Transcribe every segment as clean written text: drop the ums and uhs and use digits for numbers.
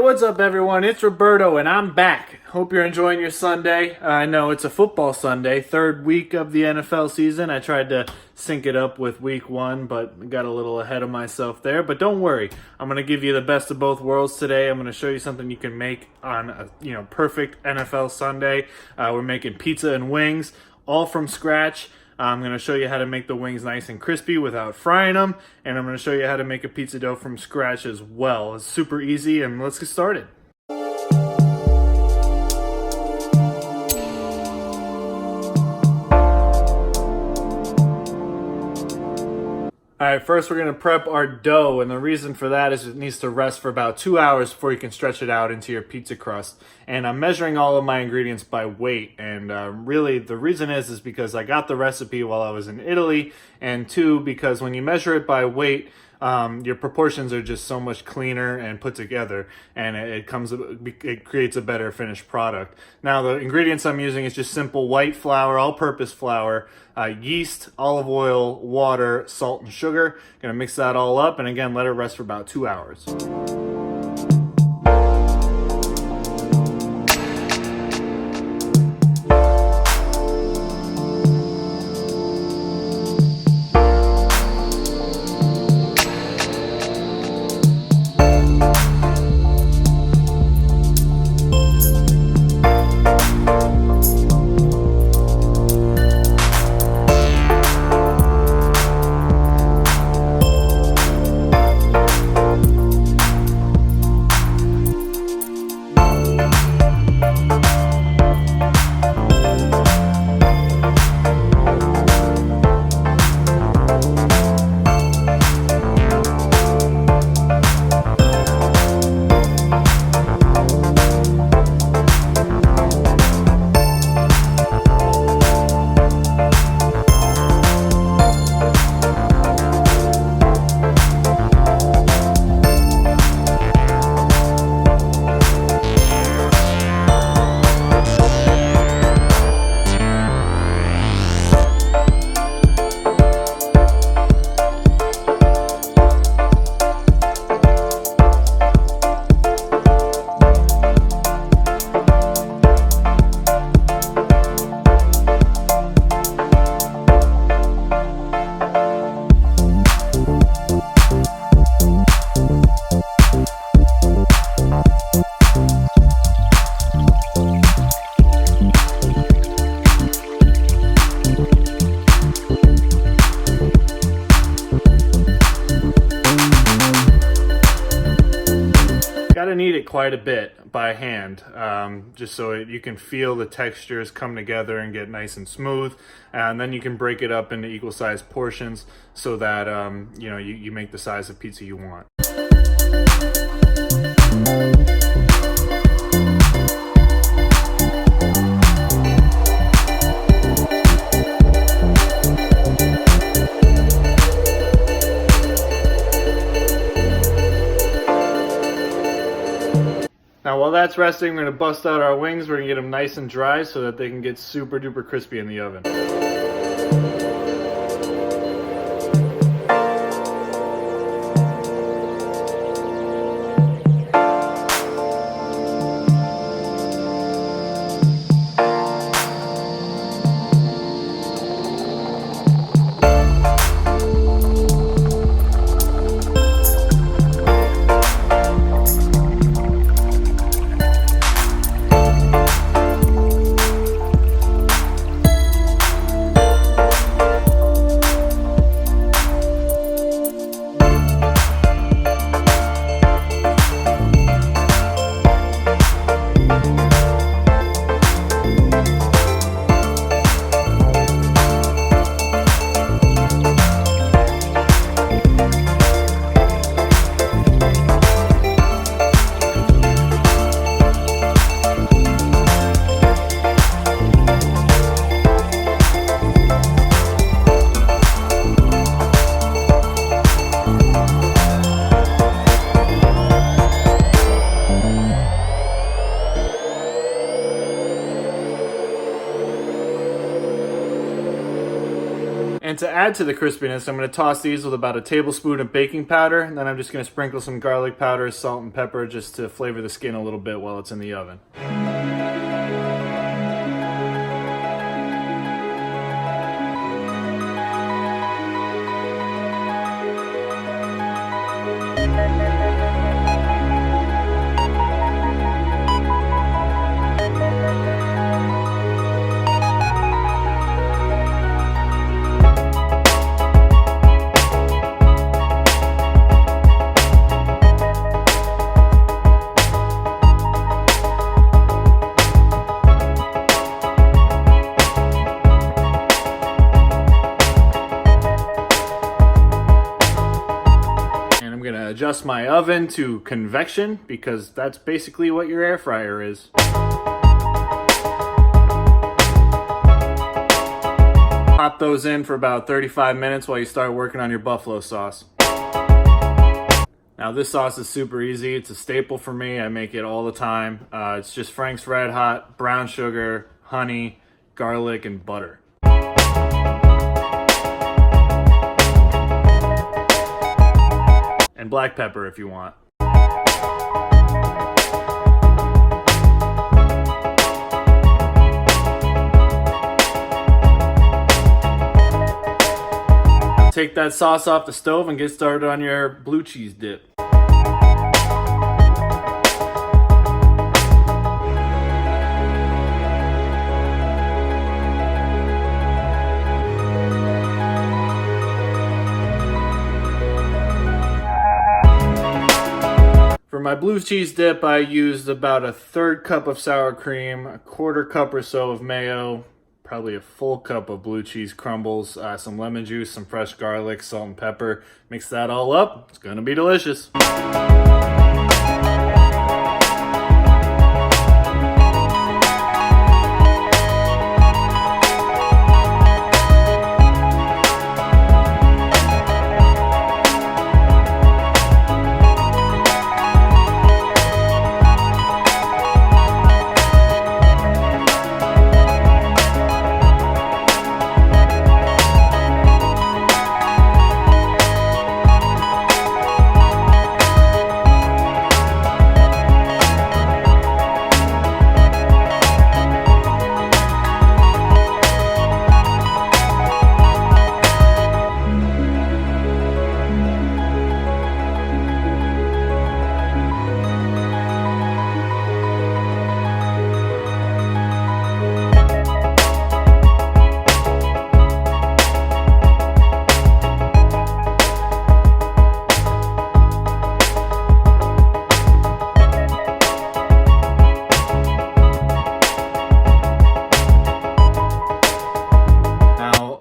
What's up everyone? It's Roberto and I'm back. Hope you're enjoying your Sunday. I know it's a football Sunday, third week of the NFL season. I tried to sync it up with week one, but got a little ahead of myself there. But don't worry, I'm going to give you the best of both worlds today. I'm going to show you something you can make on a perfect NFL Sunday. We're making pizza and wings, all from scratch. I'm going to show you how to make the wings nice and crispy without frying them, and I'm going to show you how to make a pizza dough from scratch as well. It's super easy, and let's get started. Alright, first we're going to prep our dough, and the reason for that is it needs to rest for about 2 hours before you can stretch it out into your pizza crust. And I'm measuring all of my ingredients by weight, and really the reason is because I got the recipe while I was in Italy, and two, because when you measure it by weight, your proportions are just so much cleaner and put together, and it creates a better finished product. Now the ingredients I'm using is just simple white flour, all-purpose flour, yeast, olive oil, water, salt, and sugar. Gonna mix that all up, and again let it rest for about 2 hours. Gotta knead it quite a bit by hand, just so you can feel the textures come together and get nice and smooth, and then you can break it up into equal sized portions so that you make the size of pizza you want. Now while that's resting, we're going to bust out our wings. We're going to get them nice and dry so that they can get super duper crispy in the oven. to add to the crispiness, I'm going to toss these with about a tablespoon of baking powder, and then I'm just going to sprinkle some garlic powder, salt, and pepper just to flavor the skin a little bit while it's in the oven. Adjust my oven to convection because that's basically what your air fryer is. Pop those in for about 35 minutes while you start working on your buffalo sauce. Now this sauce is super easy. It's a staple for me. I make it all the time. It's just Frank's Red Hot, brown sugar, honey, garlic, and butter. And black pepper if you want. Take that sauce off the stove and get started on your blue cheese dip. For my blue cheese dip, I used about a 1/3 cup of sour cream, a 1/4 cup or so of mayo, probably a full cup of blue cheese crumbles, some lemon juice, some fresh garlic, salt and pepper. Mix that all up. It's gonna be delicious.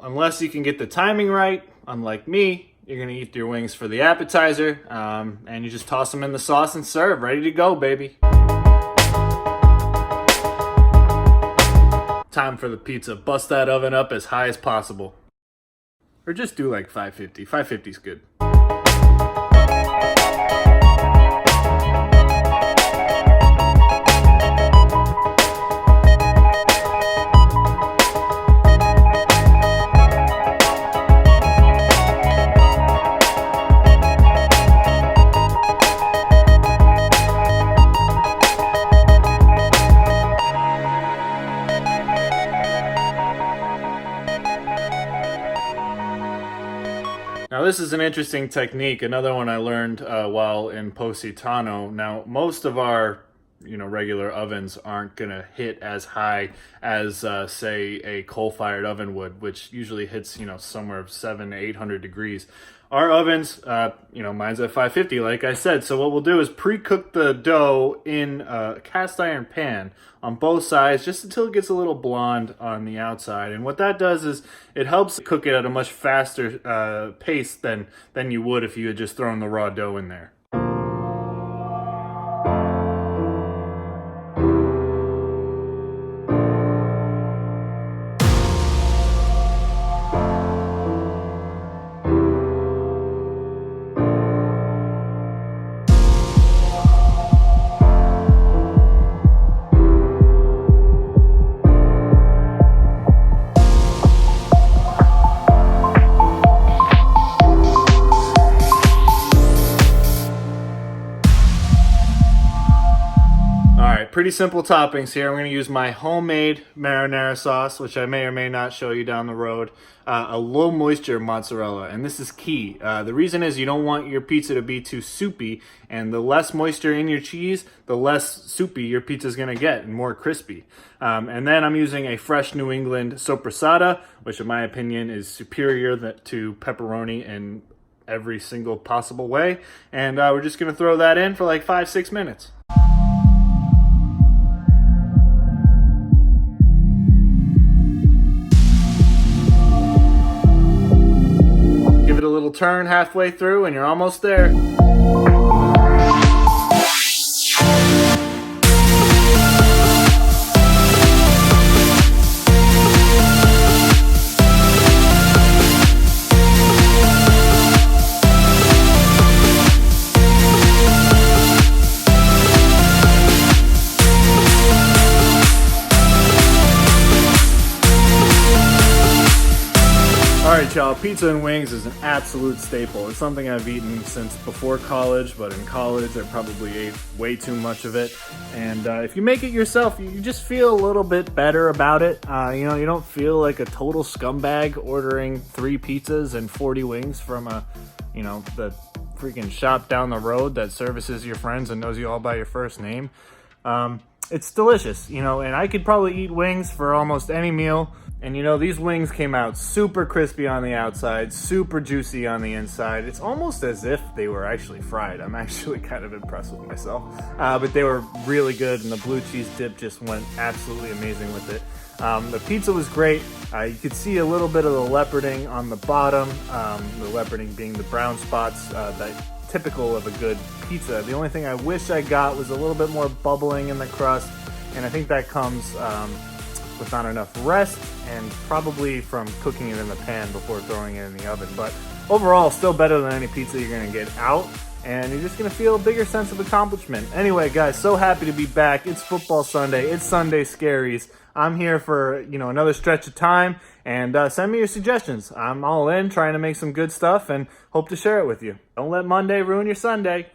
Unless you can get the timing right, unlike me, you're going to eat your wings for the appetizer, and you just toss them in the sauce and serve. Ready to go, baby. Time for the pizza. Bust that oven up as high as possible. Or just do like 550. 550 is good. Now this is an interesting technique, another one I learned while in Positano. Now most of our regular ovens aren't going to hit as high as say a coal-fired oven would, which usually hits somewhere 700 to 800 degrees. Our ovens, mine's at 550 like I said, so what we'll do is pre-cook the dough in a cast iron pan on both sides just until it gets a little blonde on the outside. And what that does is it helps cook it at a much faster pace than you would if you had just thrown the raw dough in there. pretty simple toppings here. I'm going to use my homemade marinara sauce, which I may or may not show you down the road. A low moisture mozzarella, and this is key. The reason is you don't want your pizza to be too soupy, and the less moisture in your cheese, the less soupy your pizza is going to get and more crispy. And then I'm using a fresh New England soppresata, which in my opinion is superior to pepperoni in every single possible way. And we're just going to throw that in for like 5-6 minutes. Give it a little turn halfway through and you're almost there. Alright y'all, pizza and wings is an absolute staple. It's something I've eaten since before college, but in college I probably ate way too much of it. And if you make it yourself, you just feel a little bit better about it. You know, you don't feel like a total scumbag ordering 3 pizzas and 40 wings from the freaking shop down the road that services your friends and knows you all by your first name. It's delicious, you know, and I could probably eat wings for almost any meal. And you know, these wings came out super crispy on the outside, super juicy on the inside. It's almost as if they were actually fried. I'm actually kind of impressed with myself. But they were really good, and the blue cheese dip just went absolutely amazing with it. The pizza was great. You could see a little bit of the leoparding on the bottom, the leoparding being the brown spots that typical of a good pizza. The only thing I wish I got was a little bit more bubbling in the crust, and I think that comes with not enough rest and probably from cooking it in the pan before throwing it in the oven. But overall, still better than any pizza you're gonna get out, and you're just gonna feel a bigger sense of accomplishment. Anyway, guys, so happy to be back. It's football Sunday. It's Sunday SCARiES. I'm here for, another stretch of time, and send me your suggestions. I'm all in, trying to make some good stuff, and hope to share it with you. Don't let Monday ruin your Sunday.